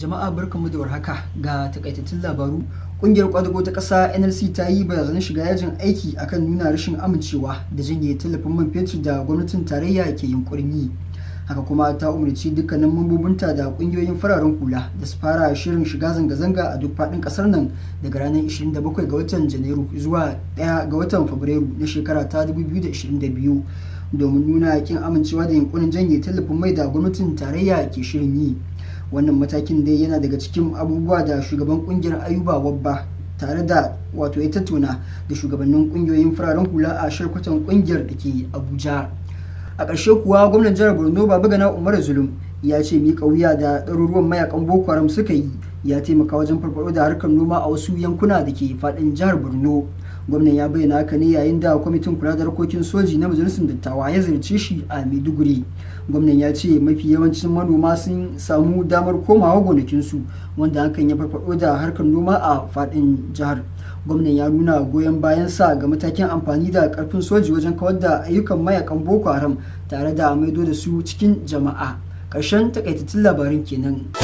Jama'a barkanmu da warhaka ga takaitattun labaru. Ƙungiyar ƙwadago ta ƙasa NLC ta yi barazanar shiga yajin aiki akan nuna rashin amincewa da janye tallafin man fetur da gwamnatin tarayya ke yunƙurin yi. Haka kuma ta umarci dukkanin mambobinta da ƙungiyoyin fararen hula da su fara shirin shiga zanga-zanga a duk faɗin ƙasar nan daga ranar 27 ga watan Janairu zuwa 1 ga watan Fabrairu na shekara ta 2022 domin nuna ƙin amincewa da yunƙurin janye tallafin mai da gwamnatin tarayya ke shirin yi. Wannan matakin dai yana daga cikin abubuwa da shugaban kungiyar Ayuba Wabba tare da ya tattauna da shugabannin kungiyoyin fararen hula a sharkwatan kungiyar da ke Abuja. A ƙarshe kuwa gwamnan jihar Borno Babagana Umar Zulum ya ce miƙa wuya da ɗaruruwan mayakan Boko Haram suka yi ya taimaka wajen farfaɗo da harkar noma a wasu yankuna da ke faɗin jihar Borno. Gwamnan ya bayyana haka ne yayin da kwamitin kula da harkokin soji na majalisar dattawa ya ziyarce shi a Maiduguri. Gwamnan ya ce mafi yawancin manoma sun samu damar komawa gonakinsu wanda hakan ya farfaɗo da harkar noma a faɗin jihar. Gwamnan ya nuna goyon bayan sa ga matakin amfani da ƙarfin soji wajen kawar da ayyukan mayakan Boko Haram tare da maido da su cikin jama'a. Ƙarshen takaitattun labarin kenan.